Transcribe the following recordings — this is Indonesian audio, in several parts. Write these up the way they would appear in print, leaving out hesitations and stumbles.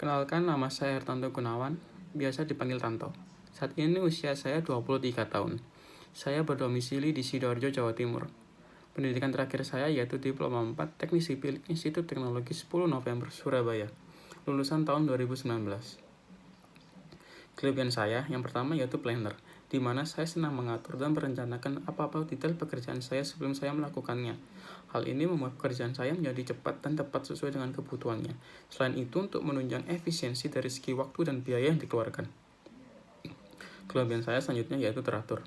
Perkenalkan, nama saya Hertanto Gunawan, biasa dipanggil Tanto. Saat ini usia saya 23 tahun. Saya berdomisili di Sidoarjo, Jawa Timur. Pendidikan terakhir saya yaitu Diploma 4 Teknik Sipil Institut Teknologi 10 November, Surabaya. Lulusan tahun 2019. Kelebihan saya yang pertama yaitu planner, di mana saya senang mengatur dan merencanakan apa-apa detail pekerjaan saya sebelum saya melakukannya. Hal ini membuat pekerjaan saya menjadi cepat dan tepat sesuai dengan kebutuhannya. Selain itu, untuk menunjang efisiensi dari segi waktu dan biaya yang dikeluarkan. Kelebihan saya selanjutnya yaitu teratur.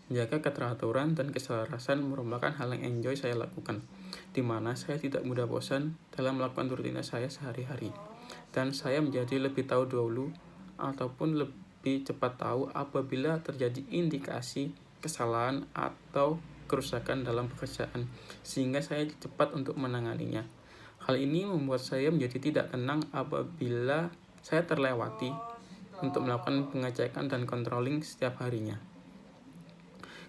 Menjaga keteraturan dan keselarasan merupakan hal yang enjoy saya lakukan, di mana saya tidak mudah bosan dalam melakukan rutinitas saya sehari-hari. Dan saya menjadi lebih tahu dulu ataupun lebih cepat tahu apabila terjadi indikasi kesalahan atau kerusakan dalam pekerjaan, sehingga saya cepat untuk menanganinya. Hal ini membuat saya menjadi tidak tenang apabila saya terlewati untuk melakukan pengecekan dan controlling setiap harinya.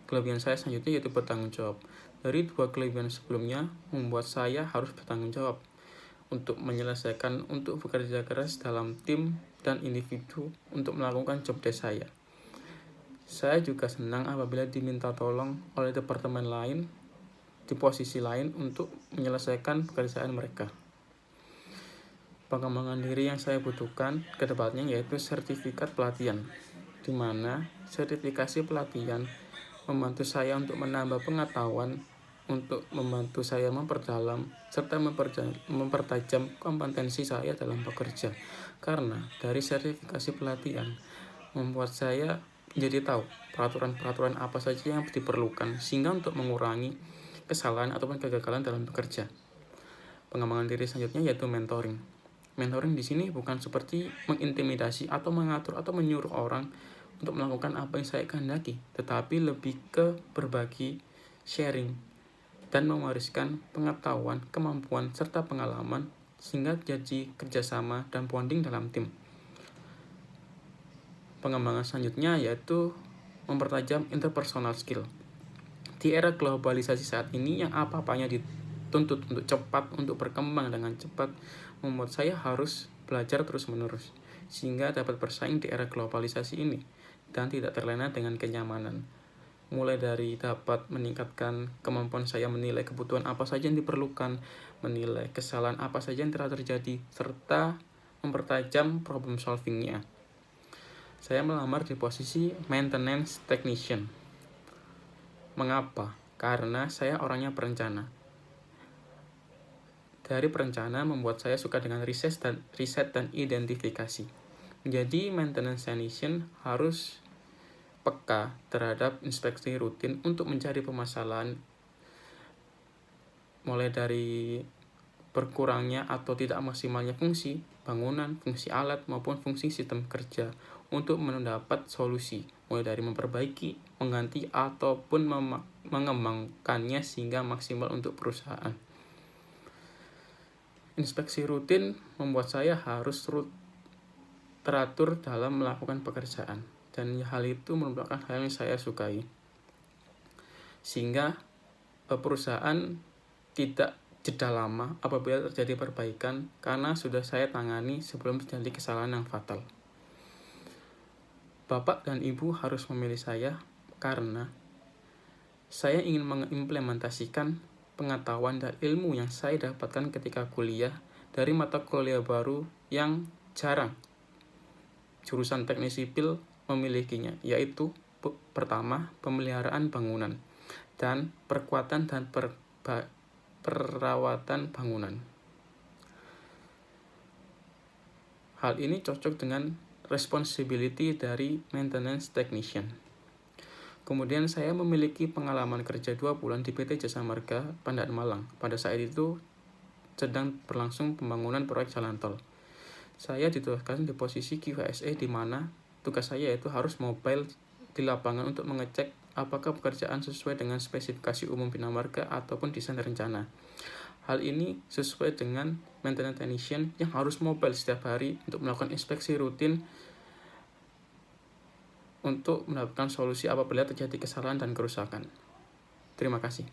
Kelebihan saya selanjutnya yaitu bertanggung jawab. Dari dua kelebihan sebelumnya membuat saya harus bertanggung jawab untuk menyelesaikan, untuk bekerja keras dalam tim dan individu untuk melakukan job desk saya. Saya juga senang apabila diminta tolong oleh departemen lain di posisi lain untuk menyelesaikan pekerjaan mereka. Pengembangan diri yang saya butuhkan ke depannya yaitu sertifikat pelatihan, di mana sertifikasi pelatihan membantu saya untuk menambah pengetahuan, untuk membantu saya memperdalam serta mempertajam kompetensi saya dalam bekerja. Karena dari sertifikasi pelatihan membuat saya menjadi tahu peraturan-peraturan apa saja yang diperlukan, sehingga untuk mengurangi kesalahan ataupun kegagalan dalam bekerja. Pengembangan diri selanjutnya yaitu mentoring. Mentoring di sini bukan seperti mengintimidasi atau mengatur atau menyuruh orang untuk melakukan apa yang saya kehendaki, tetapi lebih ke berbagi, sharing, dan mewariskan pengetahuan, kemampuan, serta pengalaman sehingga jadi kerjasama dan bonding dalam tim. Pengembangan selanjutnya yaitu mempertajam interpersonal skill. Di era globalisasi saat ini yang apa-apanya dituntut untuk cepat, untuk berkembang dengan cepat, membuat saya harus belajar terus-menerus sehingga dapat bersaing di era globalisasi ini dan tidak terlena dengan kenyamanan. Mulai dari dapat meningkatkan kemampuan saya menilai kebutuhan apa saja yang diperlukan, menilai kesalahan apa saja yang telah terjadi, serta mempertajam problem solving-nya. Saya melamar di posisi maintenance technician. Mengapa? Karena saya orangnya perencana. Dari perencana membuat saya suka dengan riset dan identifikasi. Jadi maintenance technician harus peka terhadap inspeksi rutin untuk mencari permasalahan, mulai dari berkurangnya atau tidak maksimalnya fungsi bangunan, fungsi alat, maupun fungsi sistem kerja untuk mendapat solusi, mulai dari memperbaiki, mengganti, ataupun mengembangkannya sehingga maksimal untuk perusahaan. Inspeksi rutin membuat saya harus teratur dalam melakukan pekerjaan, dan hal itu merupakan hal yang saya sukai, sehingga perusahaan tidak jeda lama apabila terjadi perbaikan karena sudah saya tangani sebelum terjadi kesalahan yang fatal. Bapak dan Ibu harus memilih saya karena saya ingin mengimplementasikan pengetahuan dan ilmu yang saya dapatkan ketika kuliah dari mata kuliah baru yang jarang jurusan teknik sipil memilikinya, yaitu pertama, pemeliharaan bangunan dan perkuatan dan perawatan bangunan. Hal ini cocok dengan responsibility dari maintenance technician. Kemudian saya memiliki pengalaman kerja 2 bulan di PT Jasa Marga Pandaan Malang. Pada saat itu sedang berlangsung pembangunan proyek jalan tol. Saya ditugaskan di posisi QHSE, di mana tugas saya yaitu harus mobile di lapangan untuk mengecek apakah pekerjaan sesuai dengan spesifikasi umum Bina Marga ataupun desain rencana. Hal ini sesuai dengan maintenance technician yang harus mobile setiap hari untuk melakukan inspeksi rutin untuk mendapatkan solusi apabila terjadi kesalahan dan kerusakan. Terima kasih.